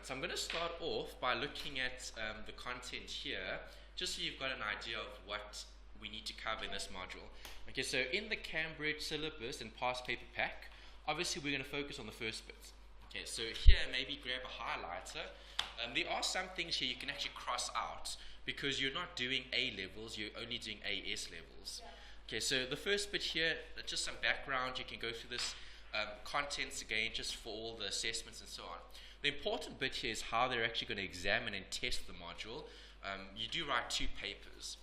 so I'm going to start off by looking at the content here, just so you've got an idea of what we need to cover in this module. Okay, so in the Cambridge syllabus and past paper pack, obviously we're going to focus on the first bit. Okay, so here maybe grab a highlighter. There are some things here you can actually cross out because you're not doing A levels, you're only doing AS levels. Okay, so the first bit here, just some background, you can go through this contents again just for all the assessments and so on. The important bit here is how they're actually going to examine and test the module. You do write 2 papers.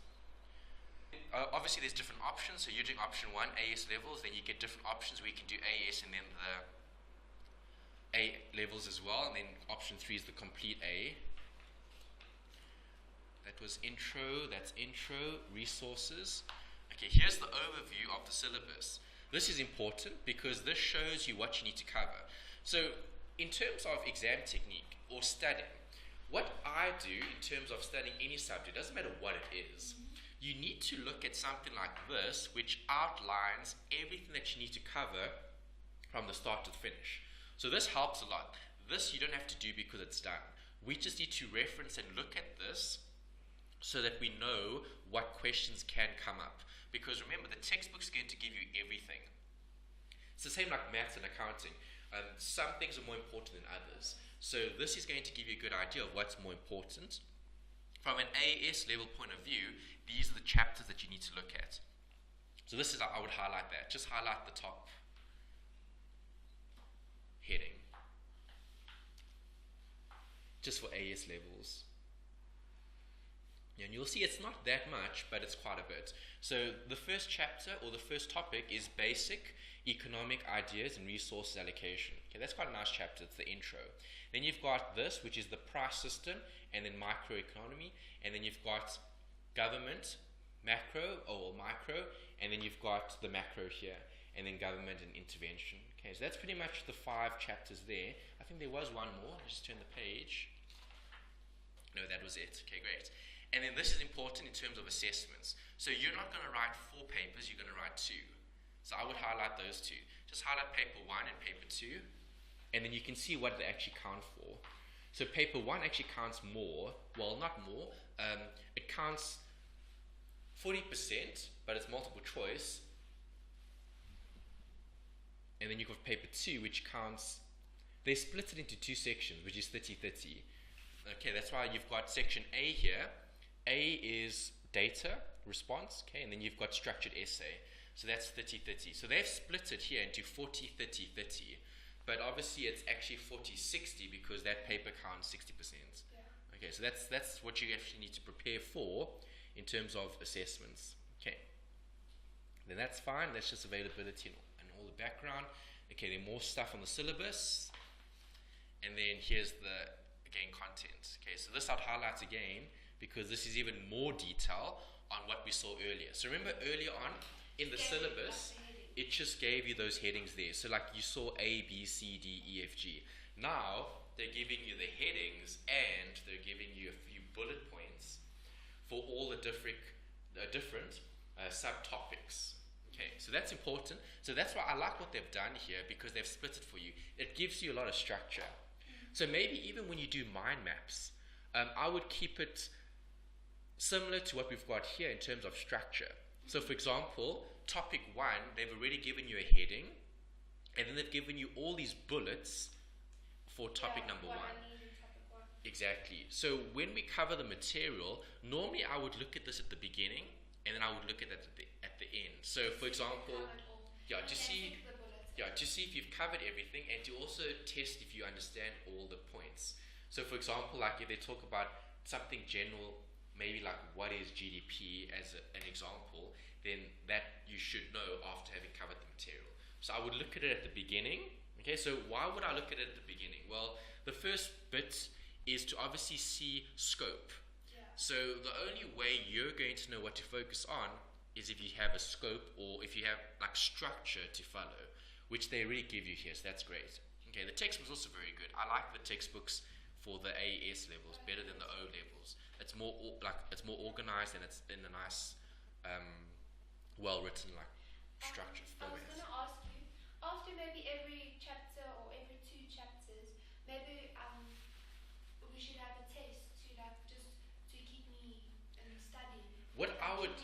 Obviously there's different options, so you're doing option 1, AS levels, then you get different options where you can do AS and then the A levels as well, and then option 3 is the complete A. That was intro, that's intro, resources. Okay, here's the overview of the syllabus. This is important because this shows you what you need to cover. So in terms of exam technique or studying, what I do in terms of studying any subject, doesn't matter what it is, you need to look at something like this which outlines everything that you need to cover from the start to the finish. So this helps a lot. This you don't have to do because it's done. We just need to reference and look at this so that we know what questions can come up. Because remember, the textbook's going to give you everything. It's the same like maths and accounting. Some things are more important than others. So this is going to give you a good idea of what's more important. From an AS level point of view, these are the chapters that you need to look at. So this is, I would highlight that. Just highlight the top heading. Just for AS levels. And you'll see it's not that much, but it's quite a bit. So the first chapter or the first topic is basic economic ideas and resource allocation. Okay, that's quite a nice chapter. It's the intro. Then you've got this, which is the price system, and then microeconomy, and then you've got government, macro or micro, and then you've got the macro here, and then government and intervention. Okay, so that's pretty much the 5 chapters there. I think there was one more. Let's just turn the page. No, that was it. Okay, great. And then this is important in terms of assessments. So you're not going to write 4 papers, you're going to write 2. So I would highlight those 2. Just highlight paper 1 and paper 2, and then you can see what they actually count for. So paper 1 actually counts more, well not more, it counts 40%, but it's multiple choice. And then you've got paper 2, which counts, they split it into 2 sections, which is 30-30. Okay, that's why you've got section A here. A is data, response, okay, and then you've got structured essay. So that's 30-30. So they've split it here into 40-30-30. But obviously it's actually 40-60 because that paper counts 60%. Yeah. Okay, so that's what you actually need to prepare for in terms of assessments. Okay. Then that's fine. That's just availability and all the background. Okay, then more stuff on the syllabus. And then here's the, again, content. Okay, so this I'd highlight again because this is even more detail on what we saw earlier. So remember earlier on in the syllabus, it just gave you those headings there. So like you saw A, B, C, D, E, F, G. Now they're giving you the headings and they're giving you a few bullet points for all the different subtopics. Okay, so that's important. So that's why I like what they've done here because they've split it for you. It gives you a lot of structure. So maybe even when you do mind maps, I would keep it similar to what we've got here in terms of structure. So for example, topic 1, they've already given you a heading, and then they've given you all these bullets for topic number 1. Exactly. So when we cover the material, normally I would look at this at the beginning, and then I would look at it at the end. So for example, to see if you've covered everything, and to also test if you understand all the points. So for example, like if they talk about something general, maybe like what is GDP as an example, then that you should know after having covered the material. So I would look at it at the beginning. Okay, so why would I look at it at the beginning? Well, the first bit is to obviously see scope. Yeah. So the only way you're going to know what to focus on is if you have a scope or if you have like structure to follow, which they really give you here, so that's great. Okay, the textbook's also very good. I like the textbooks for the AS levels better than the O levels. It's more organized and it's in a nice, well-written structured format. I was going to ask you, after maybe every chapter or every 2 chapters, maybe we should have a test to like just to keep me studying. What I would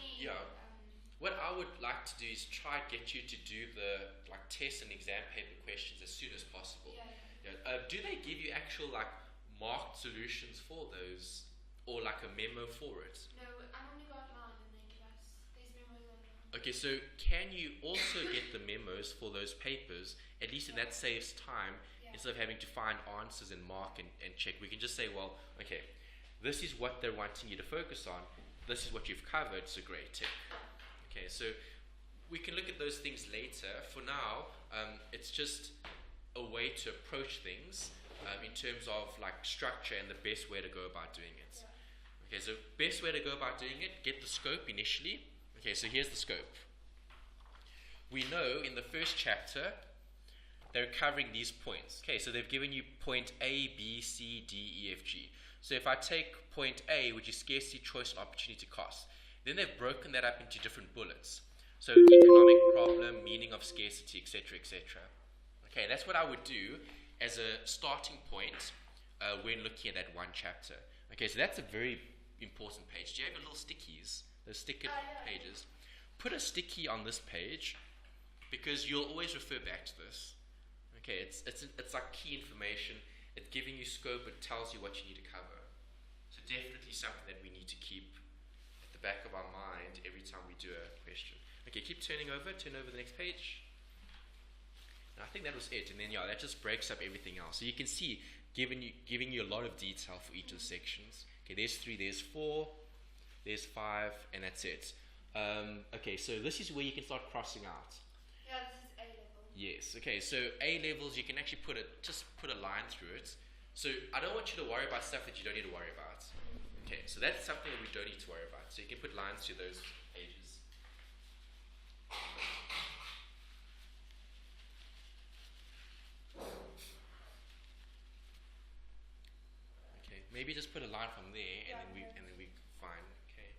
like to do is try get you to do the like test and exam paper questions as soon as possible. Do they give you actual like marked solutions for those, or like a memo for it? No, I only got mine and they give us these memos online. Okay, so can you also get the memos for those papers? At least that saves time instead of having to find answers and mark and check. We can just say, well, okay, this is what they're wanting you to focus on. This is what you've covered, so great, tick. Okay, so we can look at those things later. For now, it's just a way to approach things in terms of like structure and the best way to go about doing it. Okay, so best way to go about doing it, get the scope initially. Okay, so here's the scope. We know in the first chapter, they're covering these points. Okay, so they've given you point A, B, C, D, E, F, G. So if I take point A, which is scarcity, choice, and opportunity cost, then they've broken that up into different bullets. So economic problem, meaning of scarcity, etc., etc. Okay, that's what I would do as a starting point when looking at that one chapter. Okay, so that's a very important page. Do you have your little stickies, those sticker pages? Put a sticky on this page because you'll always refer back to this. Okay, it's like key information. It's giving you scope. It tells you what you need to cover. So definitely something that we need to keep at the back of our mind every time we do a question. Okay, keep turning over. Turn over the next page. And I think that was it. And then that just breaks up everything else. So you can see, giving you a lot of detail for each of the sections. Okay, there's 3, there's 4, there's 5, and that's it. Okay, so this is where you can start crossing out. Yeah, this is A level. Yes. Okay, so A levels, you can actually put a line through it. So I don't want you to worry about stuff that you don't need to worry about. Okay, so that's something that we don't need to worry about. So you can put lines through those pages. Okay, maybe just put a line from there, and then we fine. Okay.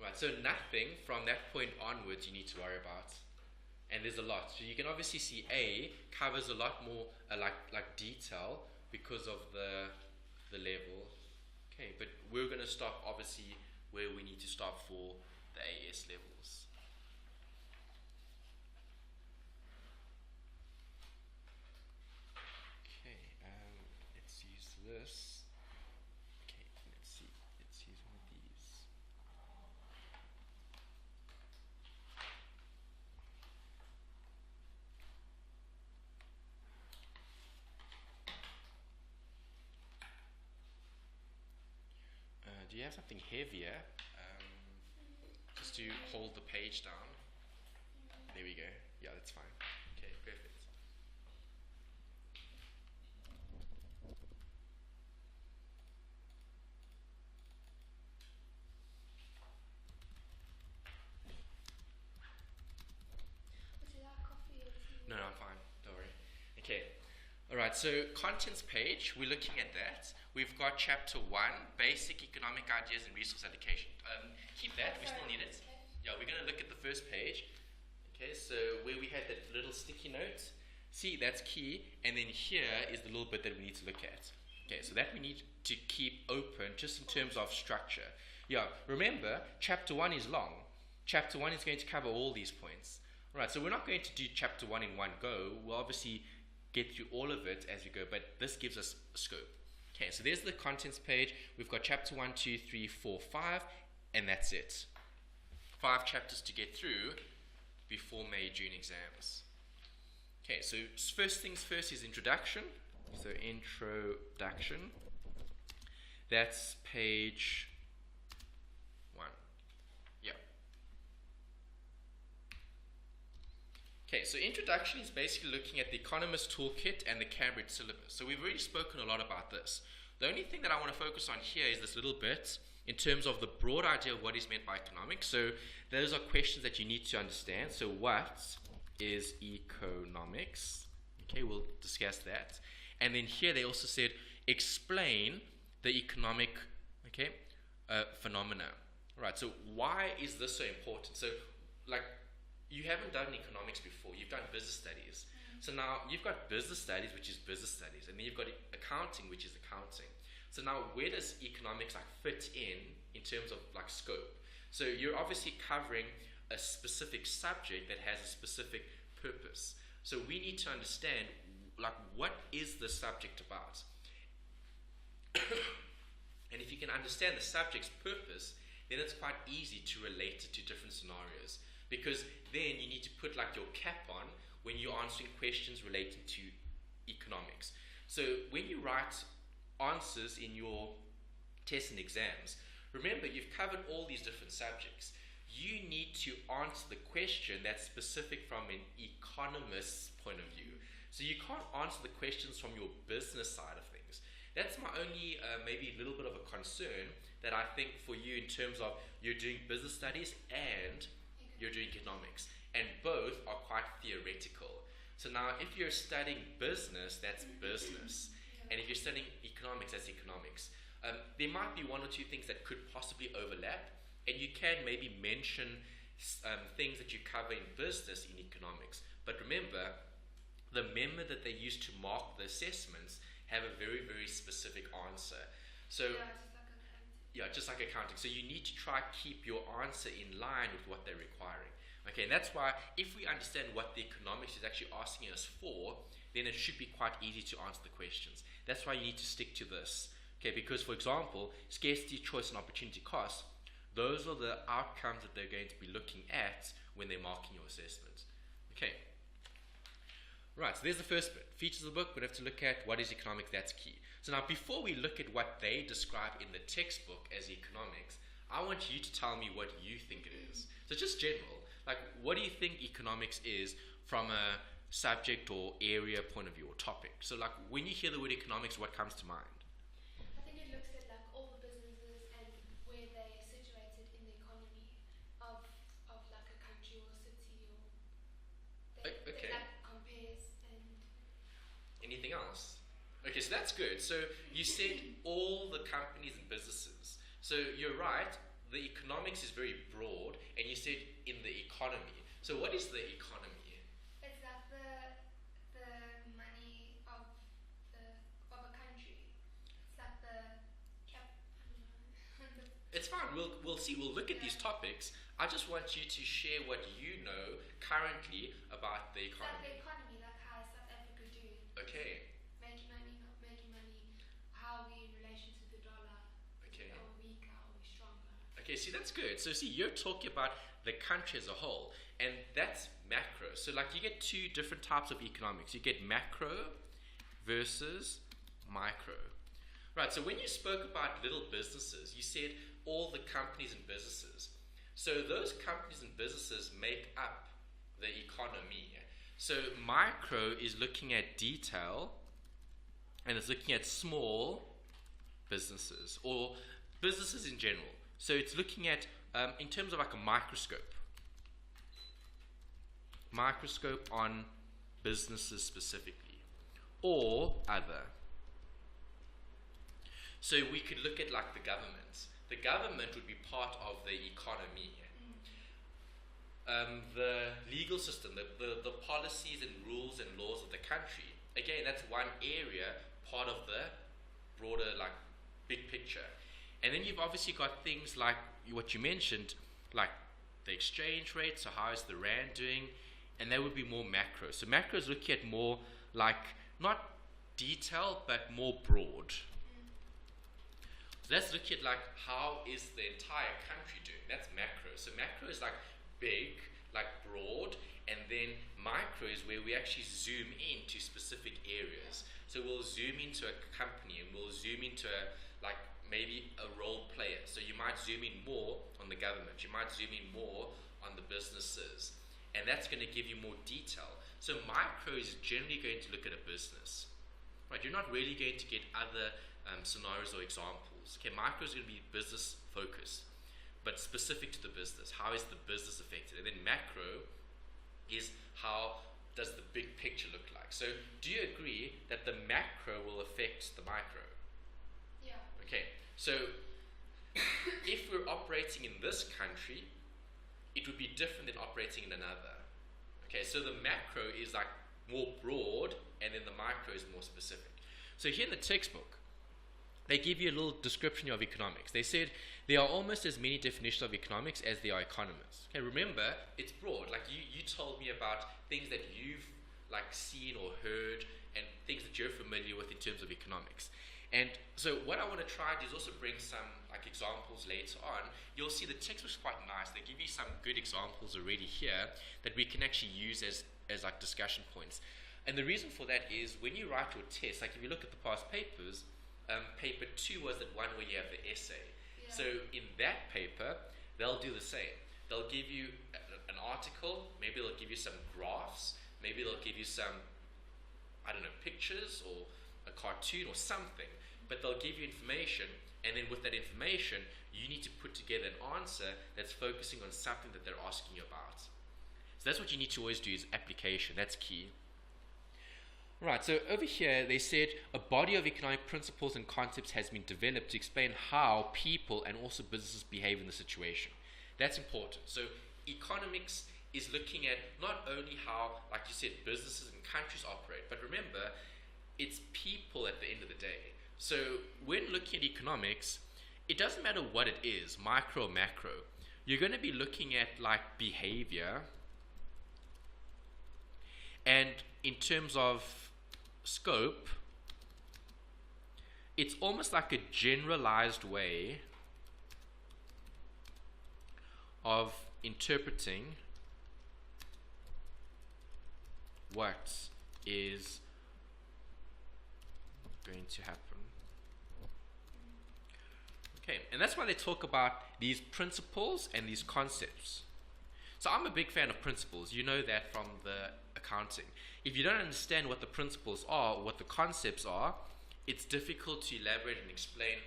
Right. So nothing from that point onwards you need to worry about. And there's a lot. So you can obviously see A covers a lot more like detail because of the level. Okay, but we're going to stop obviously where we need to stop for the AS levels. Okay, let's use this. Okay, let's use one of these. Do you have something heavier just to hold the page down? There we go. Yeah, that's fine. Okay, perfect. Would you like coffee or tea? No, I'm fine. Don't worry. Okay. Alright, so contents page, we're looking at that. We've got chapter 1, basic economic ideas and resource allocation. Keep that, we still need it. Yeah, we're going to look at the first page. Okay, so where we had that little sticky note, see, that's key, and then here is the little bit that we need to look at. Okay, so that we need to keep open just in terms of structure. Yeah, remember, chapter 1 is long. Chapter 1 is going to cover all these points. Alright, so we're not going to do chapter 1 in one go. We'll obviously get through all of it as we go, but this gives us a scope. Okay, so there's the contents page. We've got chapter 1, 2, 3, 4, 5, and that's it. 5 chapters to get through before May, June exams. Okay, so first things first is introduction. So introduction. That's page 1. Yeah. Okay, so introduction is basically looking at the Economist Toolkit and the Cambridge Syllabus. So we've already spoken a lot about this. The only thing that I want to focus on here is this little bit in terms of the broad idea of what is meant by economics. So those are questions that you need to understand. So what is economics? Okay, we'll discuss that. And then here they also said explain the economic phenomena. Right, so why is this so important? So like you haven't done economics before. You've done business studies. So now you've got business studies, which is business studies, and then you've got accounting, which is accounting. So now where does economics like fit in terms of like scope? So you're obviously covering a specific subject that has a specific purpose. So we need to understand like what is the subject about? And if you can understand the subject's purpose, then it's quite easy to relate it to different scenarios, because then you need to put like your cap on when you're answering questions relating to economics. So when you write answers in your tests and exams, remember you've covered all these different subjects. You need to answer the question that's specific from an economist's point of view. So you can't answer the questions from your business side of things. That's my only maybe a little bit of a concern that I think for you in terms of you're doing business studies and you're doing economics, and both are quite theoretical. So now if you're studying business, that's business, and if you're studying economics, that's economics. There might be one or two things that could possibly overlap, and you can maybe mention things that you cover in business in economics. But remember, the memo that they use to mark the assessments have a very, very specific answer. So just like accounting. So you need to try to keep your answer in line with what they're requiring. Okay, and that's why if we understand what the economics is actually asking us for, then it should be quite easy to answer the questions. That's why you need to stick to this. Okay, because for example, scarcity, choice, and opportunity cost, those are the outcomes that they're going to be looking at when they're marking your assessment. Okay. Right, so there's the first bit. Features of the book, we have to look at what is economics, that's key. So now before we look at what they describe in the textbook as economics, I want you to tell me what you think it is. So just general, like what do you think economics is from a subject or area point of view or topic? So like when you hear the word economics, what comes to mind? I think it looks at like all the businesses and where they're situated in the economy of like a country or city, or Okay. they like compares and Anything else? Okay, so that's good. So you said all the companies and businesses. So you're right, the economics is very broad, and you said in the economy. So what is the economy? it's like the money of a country. It's like the cap. I don't know. It's fine, we'll see. We'll look at these topics. I just want you to share what you know currently about the It's like the economy. economy, like how South Africa do. Okay, Making money, not making money. How we in relation to the dollar. okay. Are we weaker? Are we stronger? Okay, see, that's good. So see, you're talking about the country as a whole, and that's macro. So like you get two different types of economics. You get macro versus micro. Right, so when you spoke about little businesses, you said all the companies and businesses. So those companies and businesses make up the economy. So micro is looking at detail, and it's looking at small businesses or businesses in general. So it's looking at, in terms of like a microscope on businesses specifically, or other. So we could look at like the government. The government would be part of the economy. The legal system, the policies and rules and laws of the country. Again, that's one area, part of the broader like big picture. And then you've obviously got things like what you mentioned, like the exchange rate, so how is the rand doing, and that would be more macro. So macro is looking at more like, not detail, but more broad. So that's looking at like how is the entire country doing, that's macro. So macro is like big, like broad, and then micro is where we actually zoom into specific areas. So we'll zoom into a company, and we'll zoom into like maybe a role player. So you might zoom in more on the government, you might zoom in more on the businesses, and that's going to give you more detail. So micro is generally going to look at a business, right? You're not really going to get other scenarios or examples. Okay, micro is going to be business focused, but specific to the business. How is the business affected? And then macro is how does the big picture look like? So do you agree that the macro will affect the micro? Yeah. Okay, so if we're operating in this country, it would be different than operating in another. Okay, so the macro is like more broad, and then the micro is more specific. So here in the textbook, they give you a little description of economics. They said there are almost as many definitions of economics as there are economists. Okay, remember, it's broad. Like you told me about things that you've like seen or heard and things that you're familiar with in terms of economics. And so what I want to try is also bring some like examples later on. You'll see the textbook's quite nice. They give you some good examples already here that we can actually use as like discussion points. And the reason for that is when you write your test, like if you look at the past papers, paper 2 was that one where you have the essay. Yeah. So in that paper, they'll do the same. They'll give you an article, maybe they'll give you some graphs, maybe they'll give you some, I don't know, pictures or a cartoon or something, but they'll give you information, and then with that information, you need to put together an answer that's focusing on something that they're asking you about. So that's what you need to always do is application. That's key. Right, so over here they said a body of economic principles and concepts has been developed to explain how people and also businesses behave in the situation. That's important. So economics is looking at not only how, like you said, businesses and countries operate, but remember, it's people at the end of the day. So when looking at economics, it doesn't matter what it is, micro or macro. You're going to be looking at like behavior, and in terms of scope, it's almost like a generalized way of interpreting what is going to happen. Okay, and that's why they talk about these principles and these concepts. So I'm a big fan of principles. You know that from the accounting. If you don't understand what the principles are, or what the concepts are, it's difficult to elaborate and explain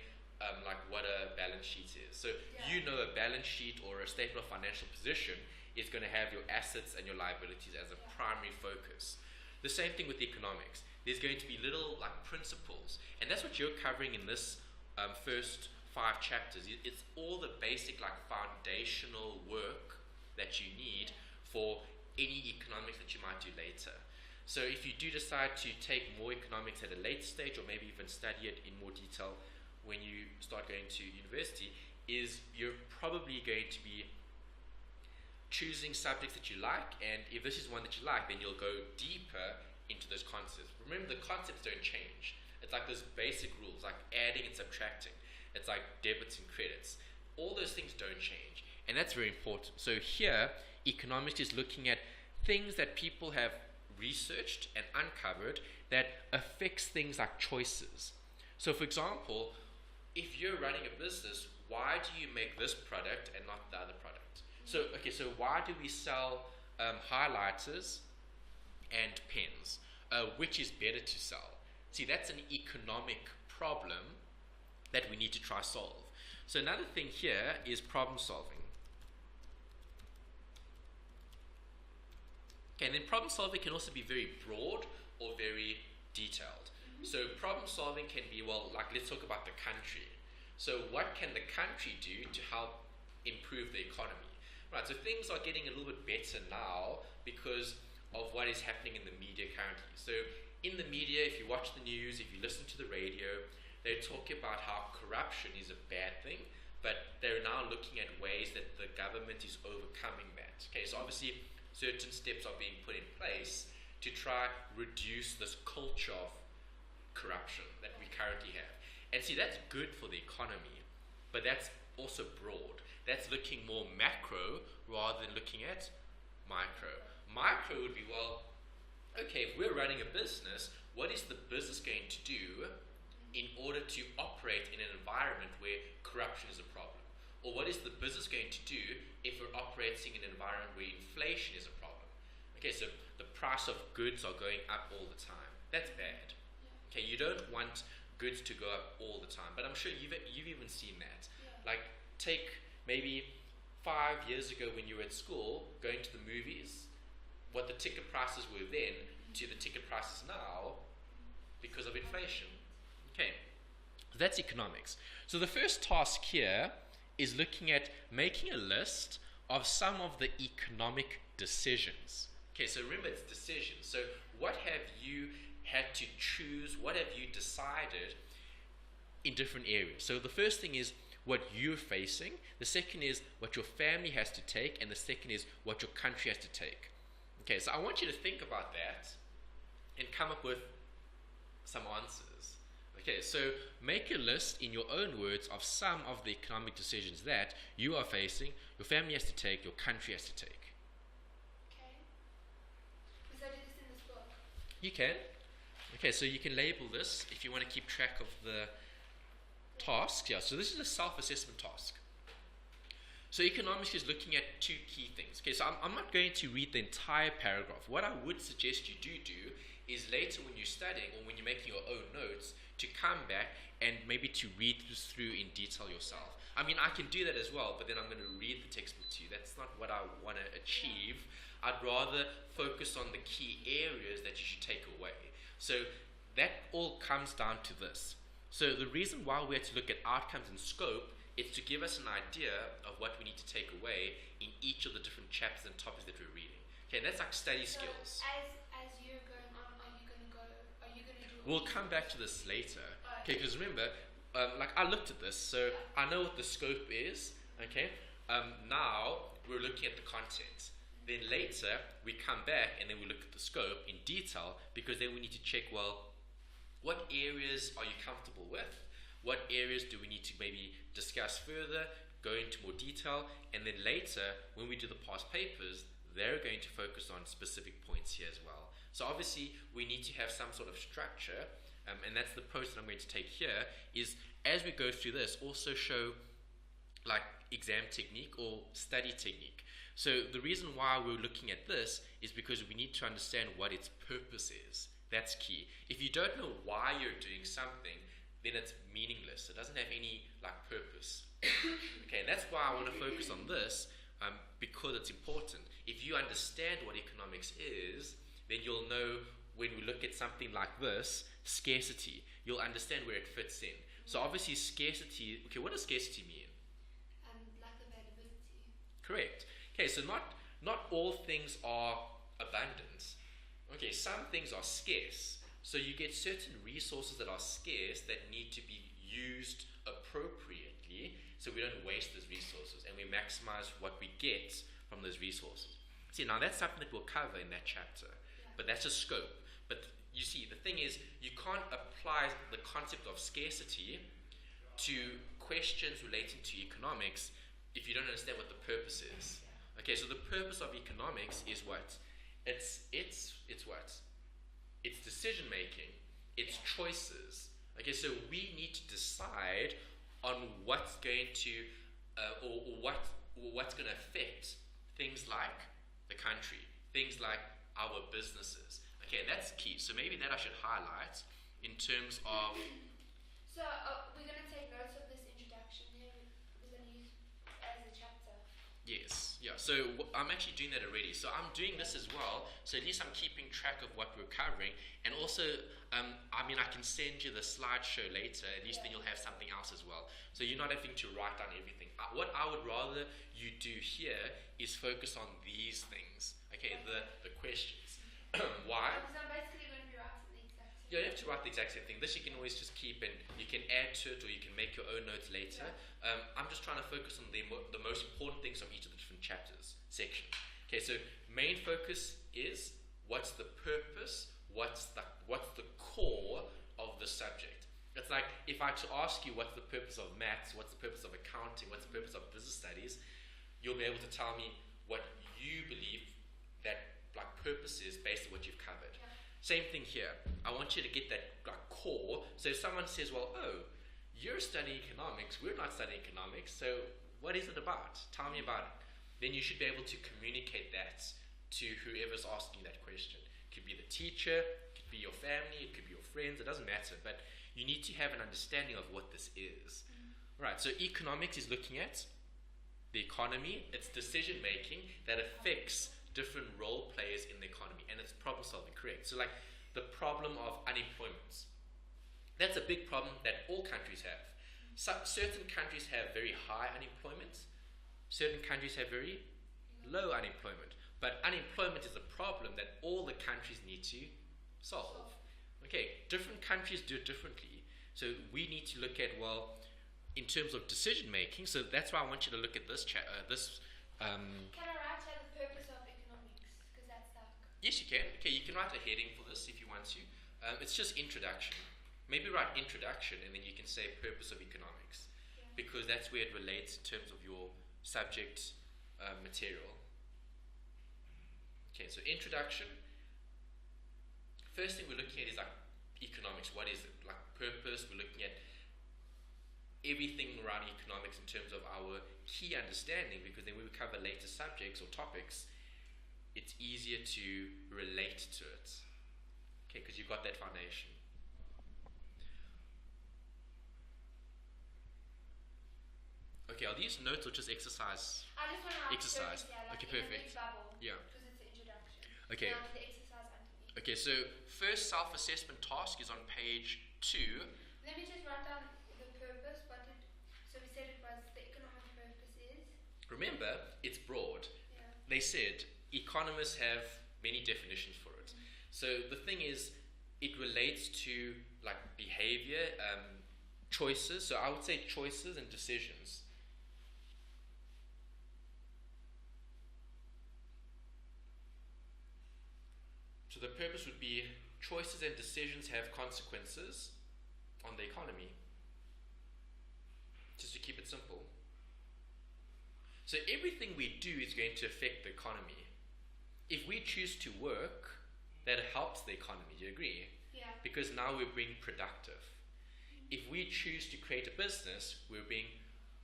like what a balance sheet is. So you know a balance sheet or a statement of financial position is going to have your assets and your liabilities as a primary focus. The same thing with economics. There's going to be little like principles, and that's what you're covering in this first 5 chapters. It's all the basic like foundational work that you need for any economics that you might do later. So if you do decide to take more economics at a later stage, or maybe even study it in more detail when you start going to university, is you're probably going to be choosing subjects that you like, and if this is one that you like, then you'll go deeper into those concepts. Remember, the concepts don't change. It's like those basic rules, like adding and subtracting. It's like debits and credits. All those things don't change, and that's very important. So here, economics is looking at things that people have researched and uncovered that affects things like choices. So for example, if you're running a business, why do you make this product and not the other product? So why do we sell highlighters and pens? Which is better to sell? See, that's an economic problem that we need to try solve. So another thing here is problem solving. Okay, and then problem solving can also be very broad or very detailed. So problem solving can be, well, like let's talk about the country. So what can the country do to help improve the economy? Right, so things are getting a little bit better now because of what is happening in the media currently. So in the media, if you watch the news, if you listen to the radio, they talk about how corruption is a bad thing, but they're now looking at ways that the government is overcoming that. Okay, so obviously certain steps are being put in place to try reduce this culture of corruption that we currently have. And see, that's good for the economy, but that's also broad. That's looking more macro rather than looking at micro. Micro would be, well, okay, if we're running a business, what is the business going to do in order to operate in an environment where corruption is a problem? Or what is the business going to do if we're operating in an environment where inflation is a problem? Okay, so the price of goods are going up all the time. That's bad. Okay, you don't want goods to go up all the time, but I'm sure you've even seen that. Like, take maybe 5 years ago when you were at school, going to the movies, what the ticket prices were then to the ticket prices now because of inflation. Okay, so that's economics. So the first task here is looking at making a list of some of the economic decisions. Okay, so remember it's decisions. So what have you had to choose? What have you decided in different areas? So the first thing is what you're facing. The second is what your family has to take. And the second is what your country has to take. Okay, so I want you to think about that and come up with some answers. Okay, so make a list in your own words of some of the economic decisions that you are facing, your family has to take, your country has to take. Okay. Because I do this in this book. You can. Okay, so you can label this if you want to keep track of the tasks. Yeah, so this is a self-assessment task. So economics is looking at two key things. Okay, so I'm not going to read the entire paragraph. What I would suggest you do is later when you're studying or when you're making your own notes to come back and maybe to read this through in detail yourself. I mean, I can do that as well, but then I'm going to read the textbook to you. That's not what I want to achieve. I'd rather focus on the key areas that you should take away. So that all comes down to this. So the reason why we have to look at outcomes and scope is to give us an idea of what we need to take away in each of the different chapters and topics that we're reading. Okay, and that's like study skills. As you're going on, are you going to do? We'll come back to this later. Okay, because remember, like I looked at this, so I know what the scope is. Okay, now we're looking at the content. Then later we come back and then we look at the scope in detail, because then we need to check, well, what areas are you comfortable with? What areas do we need to maybe discuss further, go into more detail, and then later, when we do the past papers, they're going to focus on specific points here as well. So obviously, we need to have some sort of structure, and that's the post that I'm going to take here, is as we go through this, also show like exam technique or study technique. So the reason why we're looking at this is because we need to understand what its purpose is. That's key. If you don't know why you're doing something, then it's meaningless. It doesn't have any like purpose. Okay, and that's why I want to focus on this, because it's important. If you understand what economics is, then you'll know when we look at something like this, scarcity, you'll understand where it fits in. So obviously scarcity, okay, what does scarcity mean? Lack of availability. Correct. Okay, so not all things are abundant. Okay, some things are scarce. So you get certain resources that are scarce that need to be used appropriately, so we don't waste those resources and we maximize what we get from those resources. See, now that's something that we'll cover in that chapter, but that's a scope. But you see, the thing is, you can't apply the concept of scarcity to questions relating to economics if you don't understand what the purpose is. Okay, so the purpose of economics is what? It's what? It's decision making, it's choices. Okay, so we need to decide on what's going to, or what's going to affect things like the country, things like our businesses. Okay, that's key. So maybe that I should highlight in terms of. So we're going to take notes of this introduction here. We're going to use as a chapter. Yes, yeah. So I'm actually doing that already. So I'm doing this as well. So at least I'm keeping track of what we're covering. And also, I mean, I can send you the slideshow later. At least then you'll have something else as well. So you're not having to write down everything. What I would rather you do here is focus on these things. Okay, the questions. Why? Because I'm basically going to be writing the exact same. Yeah, you have to write the exact same thing. This you can always just keep, and you can add to it, or you can make your own notes later. I'm just trying to focus on the most important things from each of the different chapters, sections. Okay, so main focus is what's the purpose, what's the core of the subject. It's like if I were to ask you what's the purpose of maths, what's the purpose of accounting, what's the purpose of business studies, you'll be able to tell me what you believe that like purpose is based on what you've covered. Same thing here. I want you to get that like core. So if someone says, well, oh, you're studying economics, we're not studying economics, so what is it about? Tell me about it. Then you should be able to communicate that to whoever's asking that question. It could be the teacher, it could be your family, it could be your friends, it doesn't matter, but you need to have an understanding of what this is. Right, so economics is looking at the economy, it's decision making that affects different role players in the economy, and it's problem solving, correct? So like the problem of unemployment. That's a big problem that all countries have. Certain countries have very high unemployment, certain countries have very low unemployment. But unemployment is a problem that all the countries need to solve. Okay, different countries do it differently. So we need to look at, well, in terms of decision making, so that's why I want you to look at this Can I write out the purpose of economics? Because that's like... Yes, you can. Okay, you can write a heading for this if you want to. It's just introduction. Maybe write introduction and then you can say purpose of economics, because that's where it relates in terms of your subject material. Okay, so introduction. First thing we're looking at is like economics. What is it? Like purpose. We're looking at everything around economics in terms of our key understanding, because then when we cover later subjects or topics, it's easier to relate to it. Okay, because you've got that foundation. Okay, are these notes or just exercise? I just want to exercise. Like okay, perfect. Yeah. Because it's an introduction. Okay. Now the exercise underneath. Okay, so first self-assessment task is on page 2. Let me just write down the purpose. So we said it was the economic purpose is. Remember, it's broad. Yeah. They said economists have many definitions for it. So the thing is, it relates to like behavior, choices. So I would say choices and decisions. So the purpose would be choices and decisions have consequences on the economy. Just to keep it simple. So everything we do is going to affect the economy. If we choose to work, that helps the economy. Do you agree? Yeah. Because now we're being productive. If we choose to create a business, we're being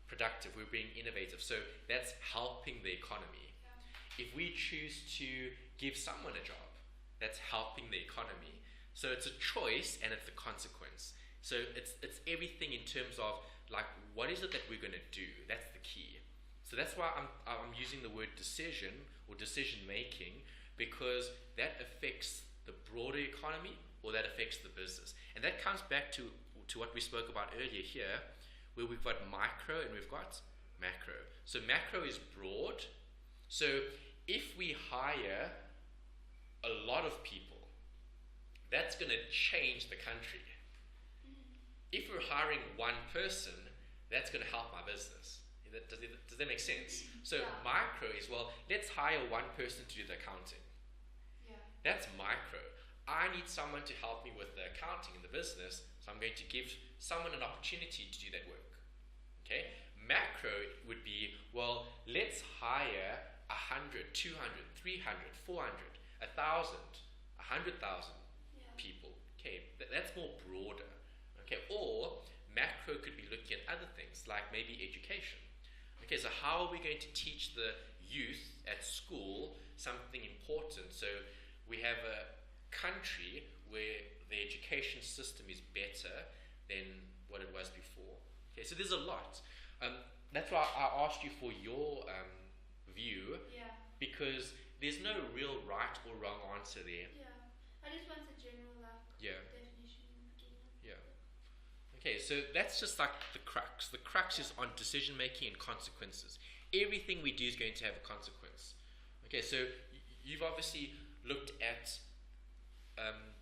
productive, we're being innovative. So that's helping the economy. Yeah. If we choose to give someone a job, that's helping the economy. So it's a choice and it's a consequence. So it's everything in terms of like, what is it that we're going to do? That's the key. So that's why I'm using the word decision or decision making, because that affects the broader economy or that affects the business. And that comes back to what we spoke about earlier here, where we've got micro and we've got macro. So macro is broad. So if we hire a lot of people, that's going to change the country. If we're hiring one person, that's going to help my business. Does that make sense? So micro is, well, let's hire one person to do the accounting. Yeah. That's micro. I need someone to help me with the accounting in the business, so I'm going to give someone an opportunity to do that work. Okay? Macro would be, well, let's hire 100, 200, 300, 400, 1,000, 100,000 people. Okay, that's more broader. Okay, or macro could be looking at other things like maybe education. Okay, so how are we going to teach the youth at school something important? So we have a country where the education system is better than what it was before. Okay, so there's a lot. That's why I asked you for your view, because there's no real right or wrong answer there. Yeah. I just want a general definition in the beginning. Yeah. Okay, so that's just like the crux. The crux is on decision making and consequences. Everything we do is going to have a consequence. Okay, so you've obviously looked at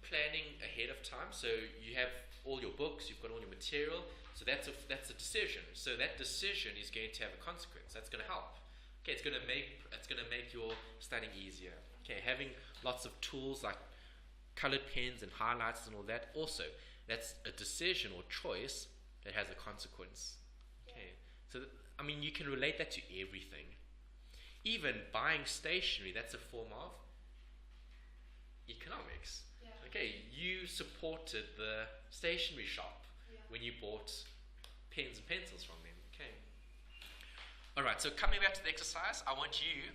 planning ahead of time. So you have all your books, you've got all your material. So that's a decision. So that decision is going to have a consequence. That's going to help. Okay, it's going to make your studying easier. Okay, having lots of tools like colored pens and highlights and all that, also that's a decision or choice that has a consequence. Okay, so I mean, you can relate that to everything. Even buying stationery, that's a form of economics. Okay, you supported the stationery shop when you bought pens and pencils from them. Okay. Alright, so coming back to the exercise, I want you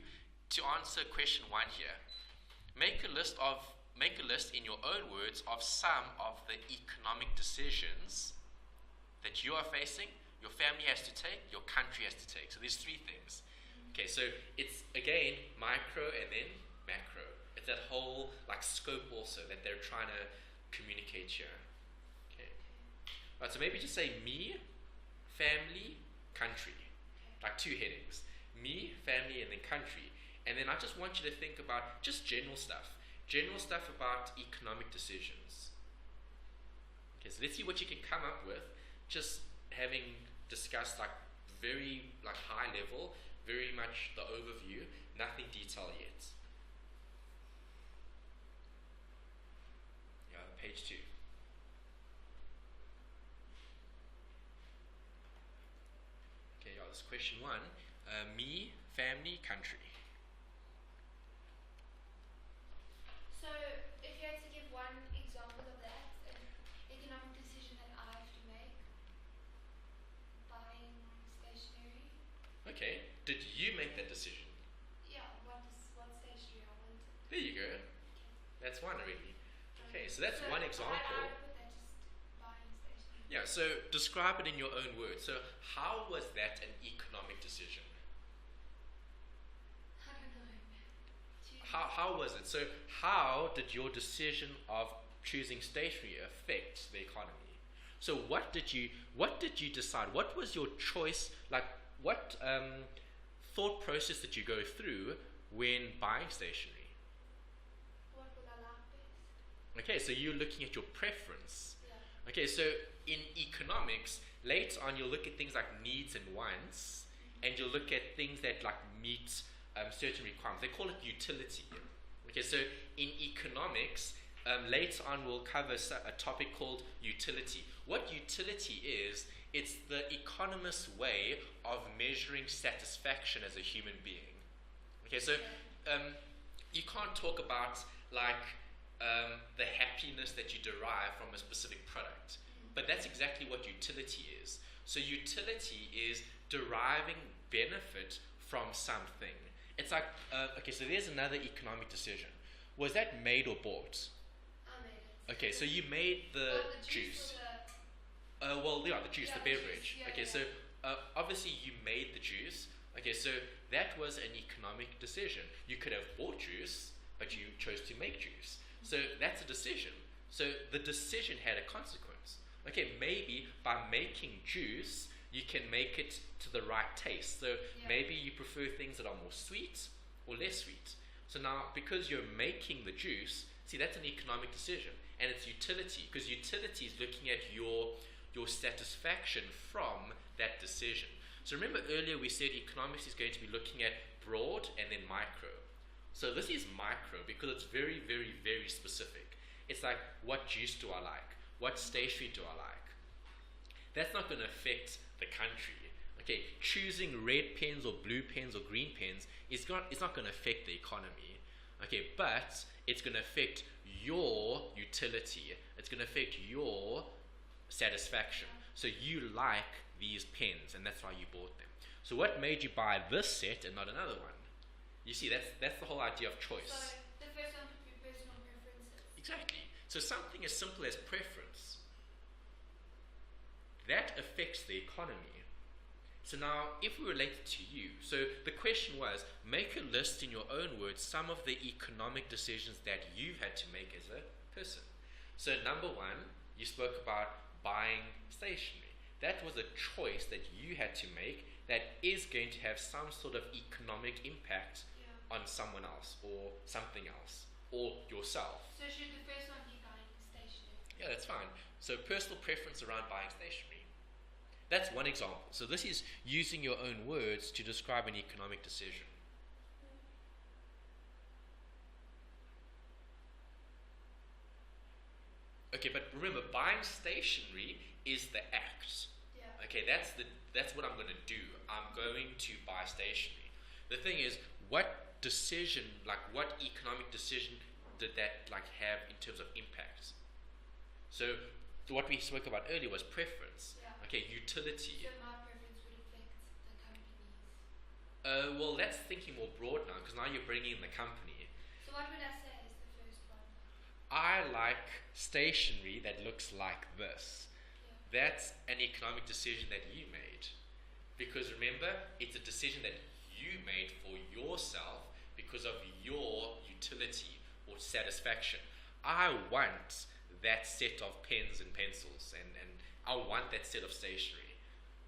to answer question 1 here. Make a list in your own words of some of the economic decisions that you are facing, your family has to take, your country has to take. So there's 3 things. Okay, so it's again micro and then macro. It's that whole like scope also that they're trying to communicate here. Okay. Alright, so maybe just say me, family, country. Like 2 headings. Me, family, and then country. And then I just want you to think about just general stuff about economic decisions. Okay, so let's see what you can come up with, just having discussed like very like high level, very much the overview, nothing detail yet. Yeah, page 2. Okay, yeah, this is question 1. Me, family, country. So, if you had to give one example of that, an economic decision that I have to make, buying stationery. Okay, did you make that decision? Yeah, what stationery I wanted. There you go. Okay. That's one already. Okay, so that's one example. I would put that just buying stationery. Yeah, so describe it in your own words. So how was that an economic decision? I don't know. How was it? So how did your decision of choosing stationery affect the economy? So what did you decide? What was your choice? Like what thought process did you go through when buying stationery? What would I like best? Okay, so you're looking at your preference. Yeah. Okay, so in economics, later on you'll look at things like needs and wants, and you'll look at things that like meet certain requirements. They call it utility. Okay, so in economics, later on we'll cover a topic called utility. What utility is, it's the economist's way of measuring satisfaction as a human being. Okay, so you can't talk about like the happiness that you derive from a specific product, but that's exactly what utility is. So utility is deriving benefit from something. It's like, okay, so there's another economic decision. Was that made or bought? I made it. Okay, so you made the juice. juice. The juice, Yeah, the the beverage. juice, yeah, Okay, yeah. so obviously you made the juice. Okay, so that was an economic decision. You could have bought juice, but you chose to make juice. So that's a decision. So the decision had a consequence. Okay, maybe by making juice, you can make it to the right taste. So maybe you prefer things that are more sweet or less sweet. So now, because you're making the juice, see, that's an economic decision, and it's utility, because utility is looking at your satisfaction from that decision. So remember earlier we said economics is going to be looking at broad and then micro. So this is micro because it's very, very, very specific. It's like, what juice do I like? What stationery do I like? That's not going to affect the country. Okay, choosing red pens or blue pens or green pens it's not going to affect the economy. Okay, but it's going to affect your utility. It's going to affect your satisfaction. So you like these pens, and that's why you bought them. So what made you buy this set and not another one? You see, that's the whole idea of choice. So the first one would be personal preferences. Exactly. So something as simple as preference, that affects the economy. So now, if we relate it to you, so the question was, make a list in your own words, some of the economic decisions that you've had to make as a person. So number 1, you spoke about buying stationery. That was a choice that you had to make that is going to have some sort of economic impact on someone else or something else or yourself. So should the first one be buying stationery? Yeah, that's fine. So personal preference around buying stationery. That's one example. So this is using your own words to describe an economic decision. Okay, but remember, buying stationery is the act. Yeah. Okay, that's what I'm going to do. I'm going to buy stationery. The thing is, what decision, like what economic decision did that like have in terms of impact? So what we spoke about earlier was preference. Yeah. Okay, utility. So my preference would affect the company's. Well, that's thinking more broad now, because now you're bringing in the company. So what would I say is the first one? I like stationery that looks like this. Yeah. That's an economic decision that you made. Because remember, it's a decision that you made for yourself because of your utility or satisfaction. I want that set of pens and pencils, and I want that set of stationery.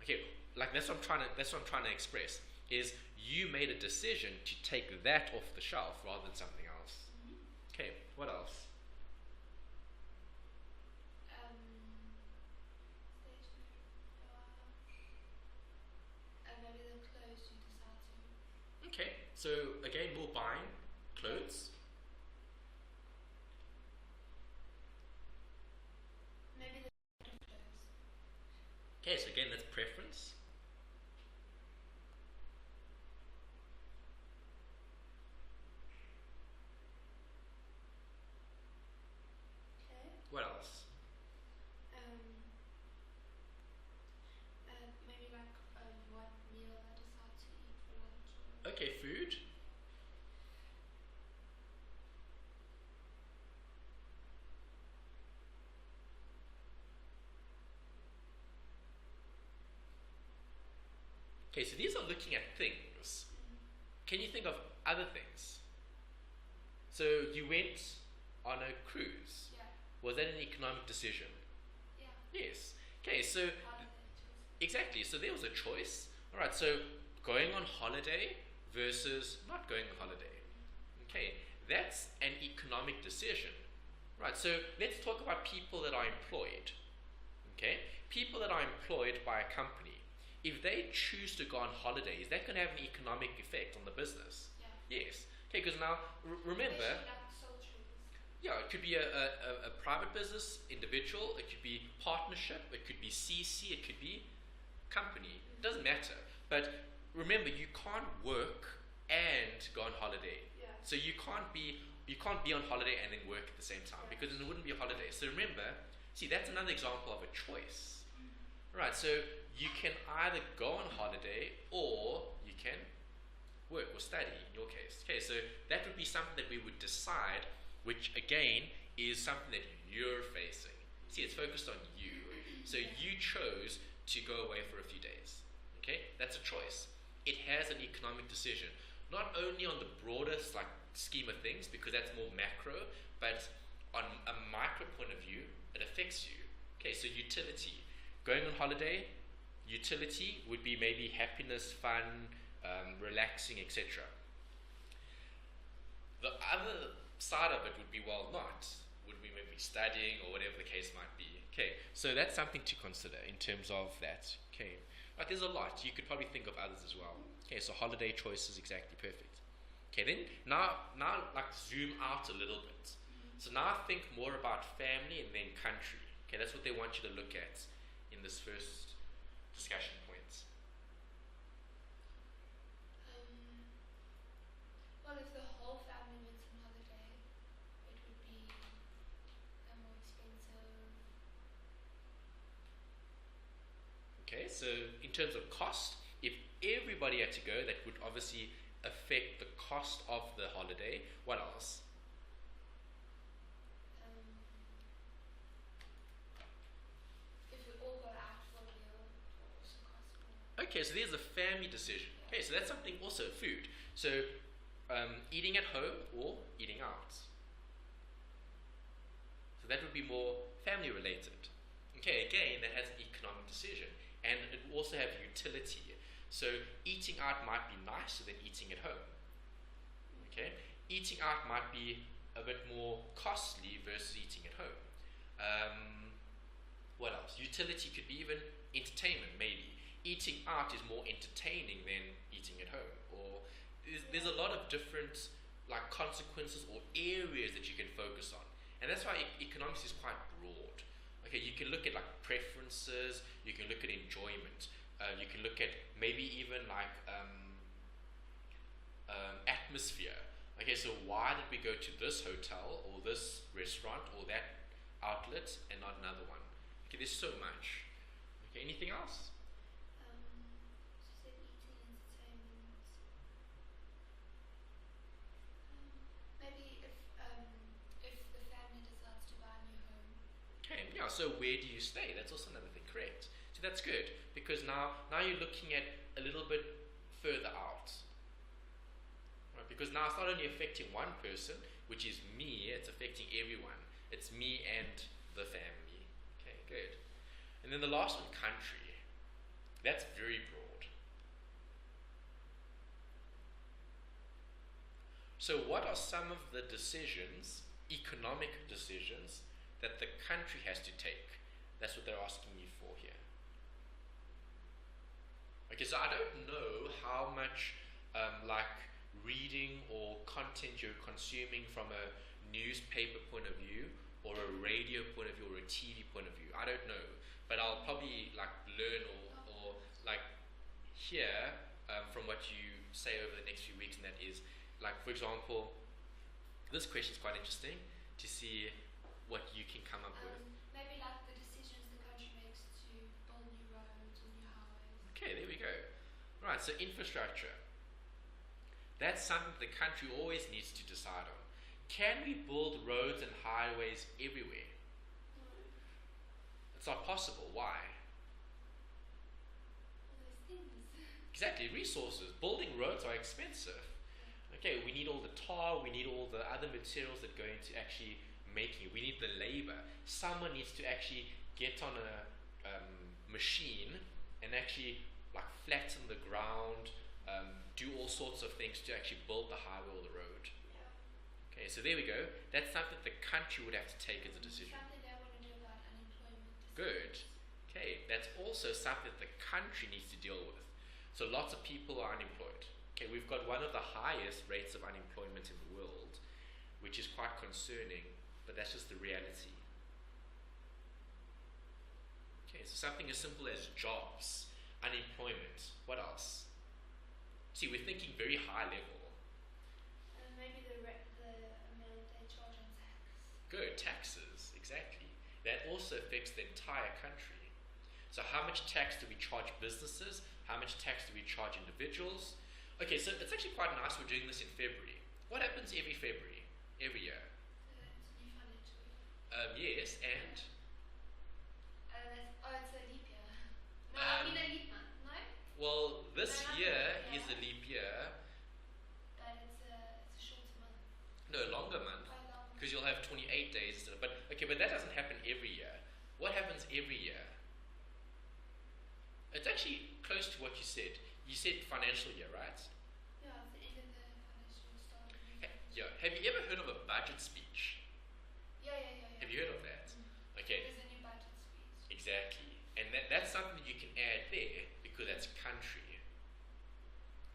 Okay, like that's what I'm trying to express. is you made a decision to take that off the shelf rather than something else. Okay, what else? Maybe the clothes you decide to. Okay, so again, more buying clothes. Maybe the kind of clothes. Okay, so again, that's preference. Okay. What else? Maybe like what meal I decide to eat for lunch. Or Okay, food. Okay, so these are looking at things. Can you think of other things? So you went on a cruise. Yeah. Was that an economic decision? Yeah. Yes. Okay, so Holiday choice. exactly. So there was a choice. All right. So going on holiday versus not going on holiday. Okay, that's an economic decision. Right. So let's talk about people that are employed. Okay, people that are employed by a company. If they choose to go on holiday, is that going to have an economic effect on the business? Yeah. Yes. Okay, because now remember. Especially like sole traders. Yeah, it could be a private business, individual, it could be partnership, it could be CC, it could be company. It doesn't matter. But remember, you can't work and go on holiday. Yeah. So you can't be on holiday and then work at the same time because then it wouldn't be a holiday. So remember, see that's another example of a choice. Right, so you can either go on holiday or you can work or study in your case. Okay, so that would be something that we would decide, which again is something that you're facing. See, it's focused on you. So you chose to go away for a few days. Okay, that's a choice. It has an economic decision, not only on the broadest like scheme of things because that's more macro, but on a micro point of view, it affects you. Okay, so utility. Going on holiday, utility would be maybe happiness, fun, relaxing, etc. The other side of it would be, well, not. Would be maybe studying or whatever the case might be. Okay, so that's something to consider in terms of that. Okay, but there's a lot. You could probably think of others as well. Okay, so holiday choice is exactly perfect. Okay, then now like zoom out a little bit. So now think more about family and then country. Okay, that's what they want you to look at in this first discussion point. Well, if the whole family went on holiday, it would be more expensive. Okay, so in terms of cost, if everybody had to go, that would obviously affect the cost of the holiday. What else? If we all go out for a meal, it will also cost more. Okay, so there's a family decision. Okay, so that's something also food. So eating at home or eating out. So that would be more family related. Okay, again, that has an economic decision. And it will also have utility. So eating out might be nicer than eating at home. Okay, eating out might be a bit more costly versus eating at home. What else? Utility could be even entertainment, maybe. Eating out is more entertaining than eating at home. Or there's a lot of different like consequences or areas that you can focus on. And that's why economics is quite broad. Okay, you can look at like preferences, you can look at enjoyment, you can look at maybe even like atmosphere. Okay, so why did we go to this hotel or this restaurant or that outlet and not another one? Okay, there's so much. Okay, anything else? She said eating, entertainment. Maybe if the family decides to buy a new home. Okay, yeah, so where do you stay? That's also another thing, correct. So that's good, because now you're looking at a little bit further out. Right? Because now it's not only affecting one person, which is me, it's affecting everyone. It's me and the family. Okay, good. And then the last one, country. That's very broad. So what are some of the decisions, economic decisions, that the country has to take? That's what they're asking you for here. Okay, so I don't know how much like reading or content you're consuming from a newspaper point of view or a radio point of view or a TV point of view. I don't know, but I'll probably like learn or like hear from what you say over the next few weeks, and that is like, for example, this question is quite interesting to see what you can come up with. Maybe like the decisions the country makes to build new roads or new highways. Okay, there we go. Right, so infrastructure. That's something the country always needs to decide on. Can we build roads and highways everywhere? It's not possible. Why? All those things. Exactly, resources. Building roads are expensive. Okay, we need all the tar, we need all the other materials that go into actually making it. We need the labor. Someone needs to actually get on a machine and actually like flatten the ground, do all sorts of things to actually build the highway or the road. Yeah. Okay, so there we go. That's something the country would have to take as a decision. Something they want to do about unemployment. Good. Okay, that's also something that the country needs to deal with. So lots of people are unemployed. Okay, we've got one of the highest rates of unemployment in the world, which is quite concerning, but that's just the reality. Okay, so something as simple as jobs, unemployment, what else? See, we're thinking very high level. Maybe the amount they charge on tax. Good, taxes, exactly. That also affects the entire country. So how much tax do we charge businesses? How much tax do we charge individuals? Okay, so it's actually quite nice we're doing this in February. What happens every February, every year? It's a new financial year. Yes, and? It's a leap year. No, I mean a leap month, no? Well, this No, not year a leap is a leap year. But it's a shorter month. No, longer month. Quite long. Because you'll have 28 days instead of, but that doesn't happen every year. What happens every year? It's actually close to what you said. You said financial year, right? Yeah, it's the end of the financial start of the new Yeah. Have you ever heard of a budget speech? Yeah. Have you heard of that? Okay. There's a new budget speech. Exactly. And that's something that you can add there because that's country.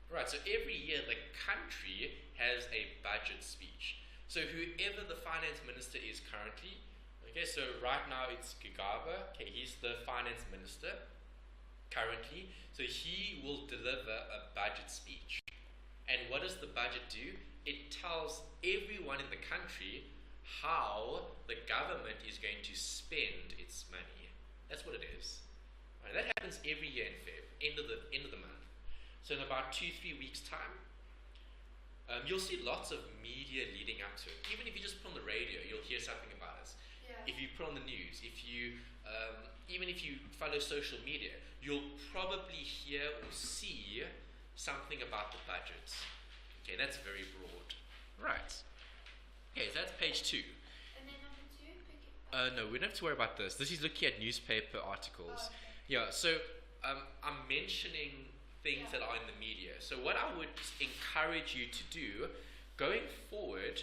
Right, so every year the country has a budget speech. So whoever the finance minister is currently, okay, so right now it's Gigaba, okay, he's the finance minister currently, so he will deliver a budget speech. And what does the budget do? It tells everyone in the country how the government is going to spend its money. That's what it is. Right, that happens every year in Feb, end of the month. So in about 2-3 weeks' time, you'll see lots of media leading up to it. Even if you just put on the radio, you'll hear something about us. Yeah. If you put on the news, if you even if you follow social media, you'll probably hear or see something about the budget. Okay, that's very broad. Right. Okay, so that's page 2. And then number 2, pick it. No, we don't have to worry about this. This is looking at newspaper articles. Oh, okay. Yeah, so I'm mentioning things that are in the media. So what I would encourage you to do, going forward,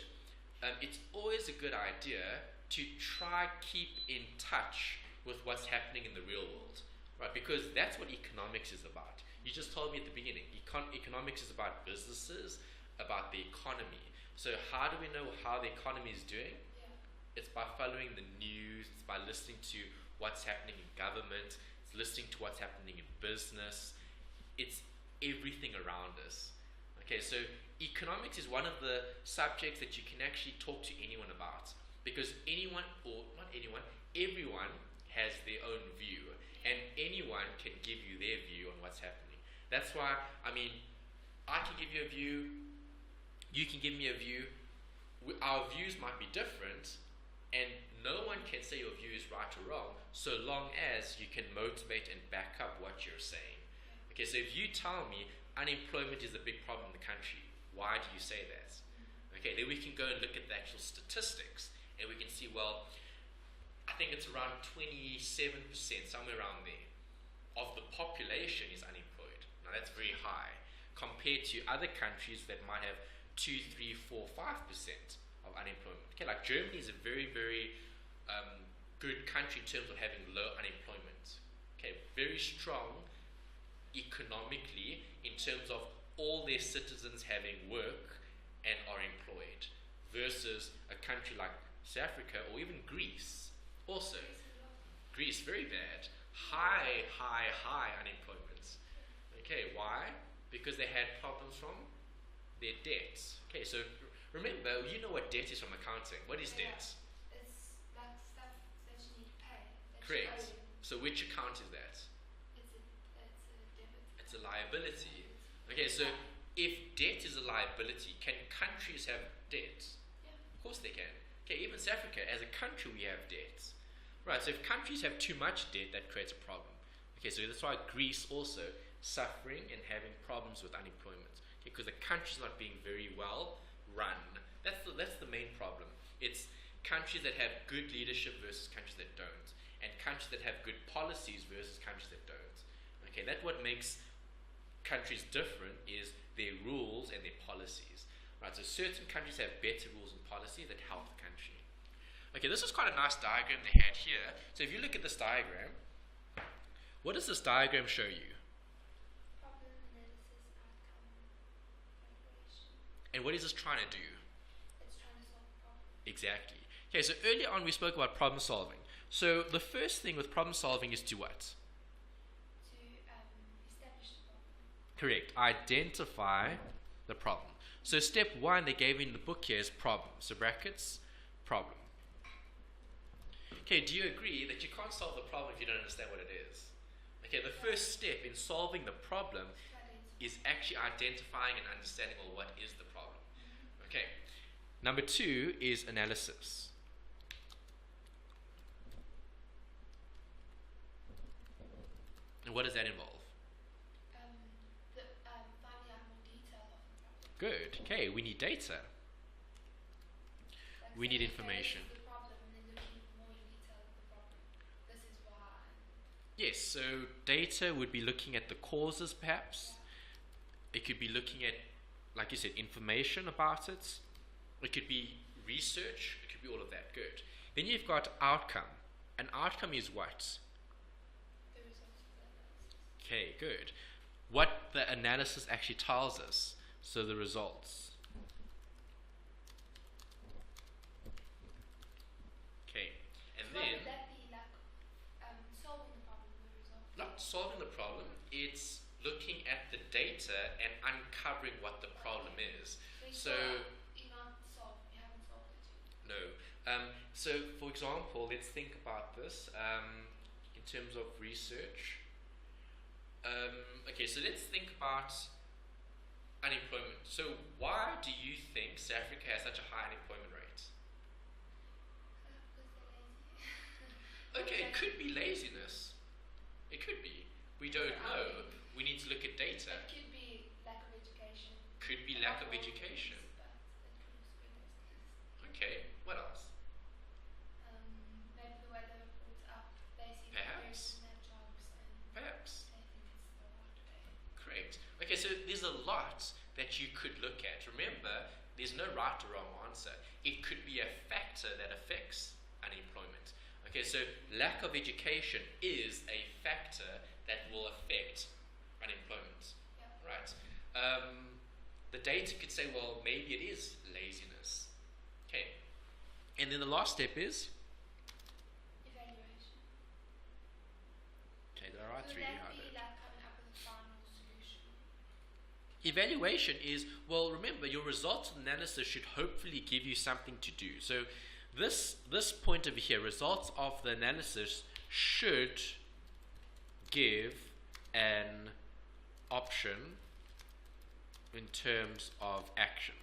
it's always a good idea to try keep in touch with what's happening in the real world, right? Because that's what economics is about. You just told me at the beginning, economics is about businesses, about the economy. So how do we know how the economy is doing? Yeah. It's by following the news, it's by listening to what's happening in government, it's listening to what's happening in business, it's everything around us. Okay, so economics is one of the subjects that you can actually talk to anyone about, because anyone, or not anyone, everyone has their own view, and anyone can give you their view on what's happening. That's why, I mean, I can give you a view, you can give me a view, our views might be different, and no one can say your view is right or wrong, so long as you can motivate and back up what you're saying. Okay, so if you tell me unemployment is a big problem in the country, why do you say that? Okay, then we can go and look at the actual statistics, and we can see, well, I think it's around 27%, somewhere around there, of the population is unemployed. Now that's very high compared to other countries that might have 2, 3, 4, 5% of unemployment. Okay, like Germany is a very, very good country in terms of having low unemployment. Okay, very strong economically in terms of all their citizens having work and are employed, versus a country like South Africa or even Greece. Also, Greece, very bad. High unemployment. Okay, why? Because they had problems from their debts. Okay, so remember, you know what debt is from accounting. What is debt? It's like stuff that you need to pay. Correct. So which account is that? It's a debit. It's a liability. Okay, so if debt is a liability, can countries have debt? Yeah. Of course they can. Okay, even South Africa, as a country, we have debts. Right, so if countries have too much debt, that creates a problem. Okay, so that's why Greece also suffering and having problems with unemployment. Okay, because the country's not being very well run. That's the main problem. It's countries that have good leadership versus countries that don't, and countries that have good policies versus countries that don't. Okay, that's what makes countries different, is their rules and their policies. Right, so certain countries have better rules and policies that help the country. Okay, this is quite a nice diagram they had here. So if you look at this diagram, what does this diagram show you? Problem analysis, outcome, evaluation. And what is this trying to do? It's trying to solve a problem. Exactly. Okay, so earlier on we spoke about problem solving. So the first thing with problem solving is to what? To establish the problem. Correct. Identify the problem. So step 1 they gave in the book here is problem. So brackets, problem. Okay, do you agree that you can't solve the problem if you don't understand what it is? Okay, the first step in solving the problem is actually identifying and understanding, well, what is the problem? Okay. Number 2 is analysis. And what does that involve? Finding out more detail of the problem. Good. Okay, we need data. Like We need saying, okay, information. this is the problem, and then looking more in detail at the problem. This is why. Yes, so data would be looking at the causes perhaps. It could be looking at, like you said, information about it. It could be research. It could be all of that. Good. Then you've got outcome. An outcome is what? The results of the analysis. Okay, good. What the analysis actually tells us. So the results. Okay, and What then would that be like? Solving the problem, the result. not solving the problem, it's looking at the data and uncovering what the problem is. So you're not solved. You haven't solved it yet. no. So for example, let's think about this in terms of research. Okay, so let's think about unemployment. So why do you think South Africa has such a high unemployment rate? Because they're lazy. Okay, it could be laziness. It could be. We don't know. We need to look at data. It could be lack of education. Could be lack of education. But it could also be laziness. Okay, what else? Maybe the way they were brought up. They see Perhaps. their jobs and Perhaps. they think it's the right way. Great. Okay, so there's a lot that you could look at. Remember, there's no right or wrong answer. It could be a factor that affects unemployment. Okay, so lack of education is a factor that will affect unemployment. Yeah. Right? The data could say, well, maybe it is laziness. Okay. And then the last step is? Evaluation. Okay, there are So three. that'd be like coming up with a final solution. Evaluation is, well, remember, your results analysis should hopefully give you something to do. So this point over here, results of the analysis should give an option in terms of action.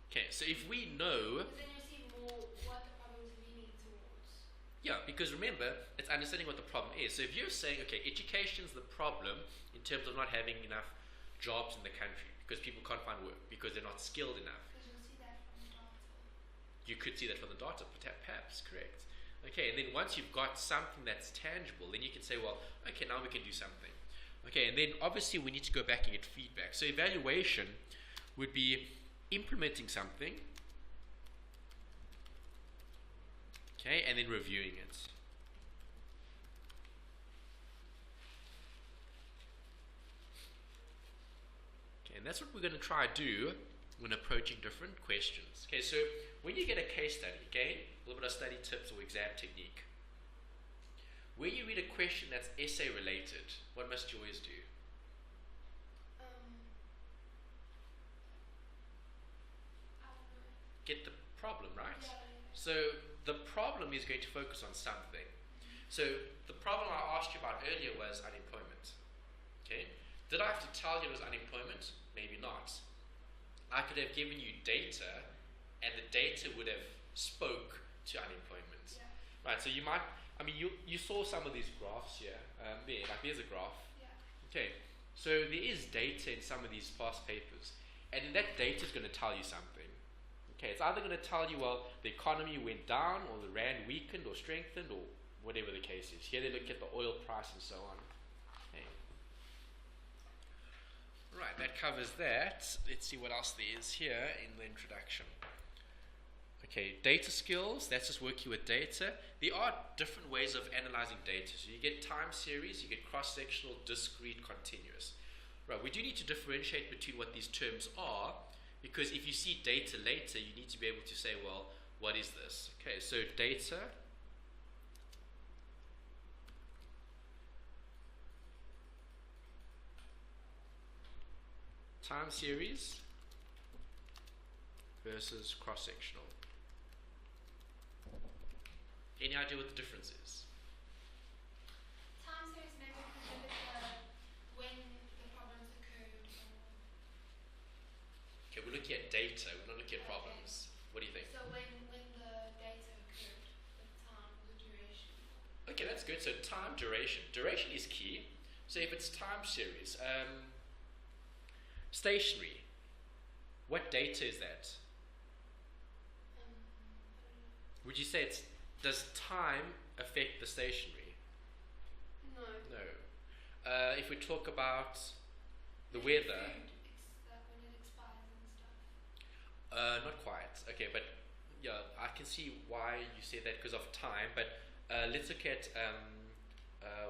Okay, so if we know, Because then you see more what the problem is leaning towards. yeah, because remember, it's understanding what the problem is. So if you're saying, okay, education's the problem in terms of not having enough jobs in the country because people can't find work because they're not skilled enough. Because you'll see that from the data. You could see that from the data, perhaps, correct. Okay, and then once you've got something that's tangible, then you can say, well, okay, now we can do something. Okay, and then obviously we need to go back and get feedback. So evaluation would be implementing something, okay, and then reviewing it. Okay, and that's what we're going to try to do when approaching different questions. Okay, so when you get a case study, again, a little bit of study tips or exam technique. When you read a question that's essay related, what must you always do? Get the problem, right? Yeah. So the problem is going to focus on something. So the problem I asked you about earlier was unemployment. Okay? Did I have to tell you it was unemployment? Maybe not. I could have given you data, and the data would have spoke to unemployment. Yeah. Right, so you might, I mean, you saw some of these graphs here. There's a graph. Yeah. Okay, so there is data in some of these past papers, and that data is going to tell you something. Okay, it's either going to tell you, well, the economy went down, or the rand weakened, or strengthened, or whatever the case is. Here they look at the oil price and so on. Okay. Right, that covers that. Let's see what else there is here in the introduction. Okay, data skills, that's just working with data. There are different ways of analyzing data. So you get time series, you get cross-sectional, discrete, continuous. Right, we do need to differentiate between what these terms are, because if you see data later, you need to be able to say, well, what is this? Okay, so data, time series versus cross-sectional. Any idea what the difference is? Time series maybe because you look at when the problems occurred. Okay, we're looking at data, we're not looking at problems. What do you think? So when the data occurred, the time, the duration. Okay, that's good. So time, duration. Duration is key. So if it's time series, stationary, what data is that? I don't know. Would you say does time affect the stationary? No. No. If we talk about the Maybe weather, food, when it expires and stuff. not quite. Okay, but yeah, I can see why you say that because of time. But let's look at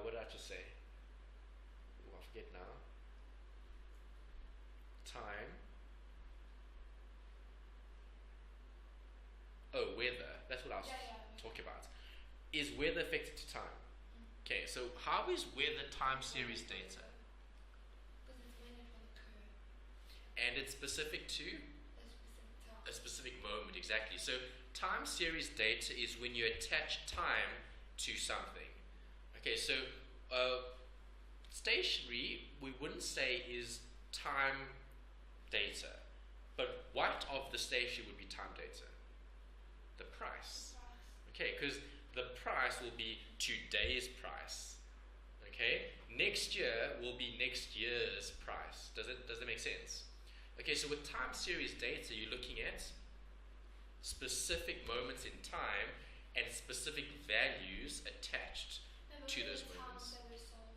what did I just say? Oh, I forget now. Time. Oh, weather. That's what I was talking about. Is weather affected to time? Okay, so how is weather time series data? Because it's when it will occur. And it's specific to A specific time. a specific moment, exactly. So time series data is when you attach time to something. Okay, so stationary, we wouldn't say is time data, but what of the stationary would be time data? The price. Okay, because the price will be today's price. Okay, next year will be next year's price. Does that make sense? Okay, so with time series data, you're looking at specific moments in time and specific values attached to those moments. That were sold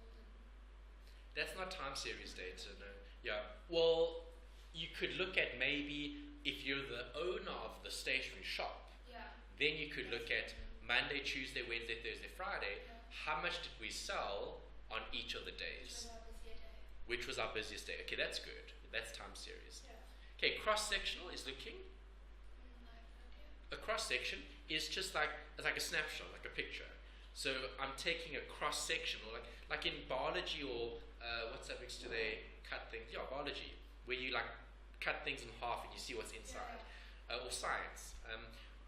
That's not time series data, no. Yeah, well, you could look at maybe if you're the owner of the stationery shop, then you could look at Monday, Tuesday, Wednesday, Thursday, Friday. How much did we sell on each of the days? Which was our busiest day? Okay, that's good. That's time series. Okay, cross-sectional is looking. A cross-section is just like a snapshot, like a picture. So I'm taking a cross-sectional, like in biology or what subjects do they cut things? Yeah, biology, where you like cut things in half and you see what's inside. Or science.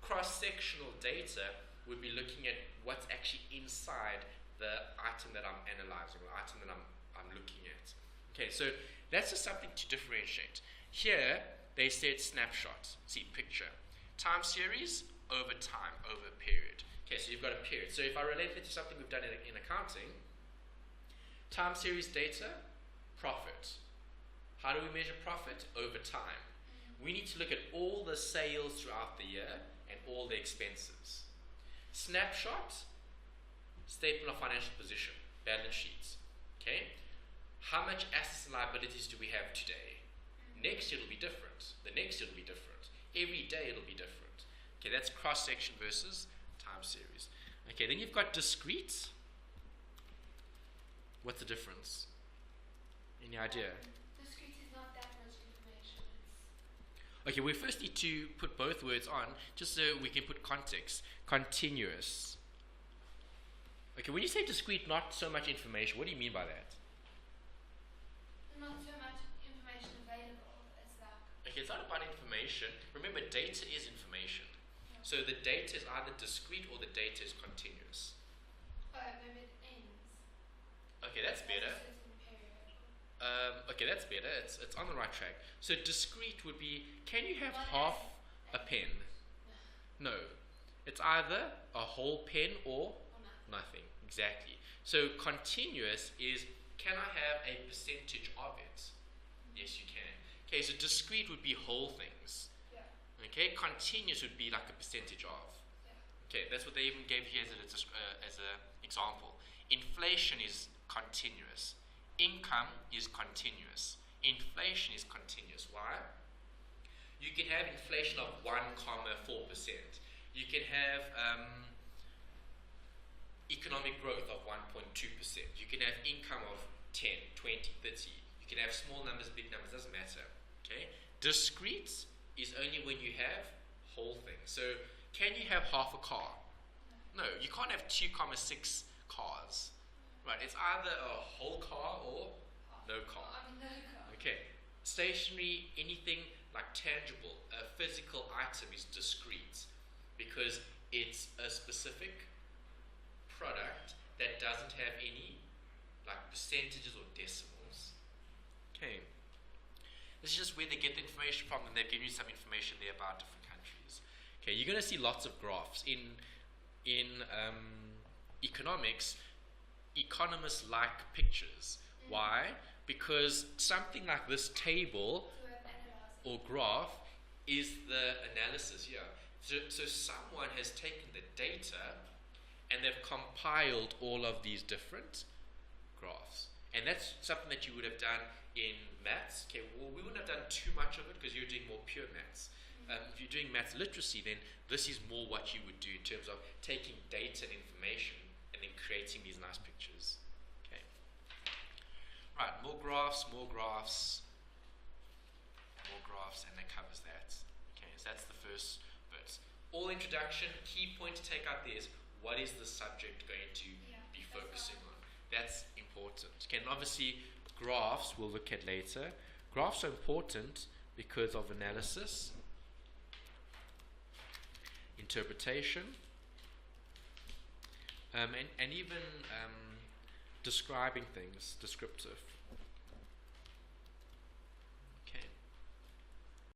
Cross-sectional data would be looking at what's actually inside the item that I'm analyzing, or the item that I'm looking at. Okay, so that's just something to differentiate. Here, they said snapshot, see picture. Time series, over time, over a period. Okay, so you've got a period. So if I relate it to something we've done in accounting, time series data, profit. How do we measure profit? Over time. We need to look at all the sales throughout the year and all the expenses. Snapshot, statement of financial position, balance sheets. Okay, how much assets and liabilities do we have today? Next year it'll be different. The next year it'll be different. Every day it'll be different. Okay, that's cross-section versus time series. Okay, then you've got discrete. What's the difference? Any idea? Discrete is not that much information. Okay, we first need to put both words on just so we can put context. Continuous. Okay, when you say discrete, not so much information, what do you mean by that? Not so much information available. It's like. Okay, it's not about information. Remember, data is information. Yeah. So the data is either discrete or the data is continuous. Oh, maybe it ends. Okay, that's better. At a certain period. Okay, that's better. It's on the right track. So discrete would be, can you have Not half as- a pen? No. It's either a whole pen or nothing. Exactly. So continuous is, can I have a percentage of it? Yes, you can. Okay, so discrete would be whole things. Yeah. Okay, continuous would be like a percentage of. Yeah. Okay, that's what they even gave here as a example. Inflation is continuous. Income is continuous. Inflation is continuous. Why? You can have inflation of 1,4%. You can have economic growth of 1.2%. You can have income of 10, 20, 30. You can have small numbers, big numbers, doesn't matter. Okay? Discrete is only when you have whole things. So, can you have half a car? No, you can't have 2,6 cars. Right, it's either a whole car or no car. No car. Okay, stationary, anything like tangible, a physical item is discrete because it's a specific product that doesn't have any like percentages or decimals. Okay, this is just where they get the information from, and they've given you some information there about different countries. Okay, you're going to see lots of graphs in economics. Economists like pictures. Why? Because something like this table or graph is the analysis here. So someone has taken the data and they've compiled all of these different graphs. And that's something that you would have done in maths. Okay, well, we wouldn't have done too much of it because you're doing more pure maths. If you're doing maths literacy, then this is more what you would do in terms of taking data and information and then creating these nice pictures. Okay. Right, more graphs, more graphs, more graphs, and that covers that. Okay, so that's the first bit. All introduction, key point to take out there is, what is the subject going to be focusing on? That's important. Okay, and obviously graphs we'll look at later. Graphs are important because of analysis, interpretation, and even describing things, descriptive.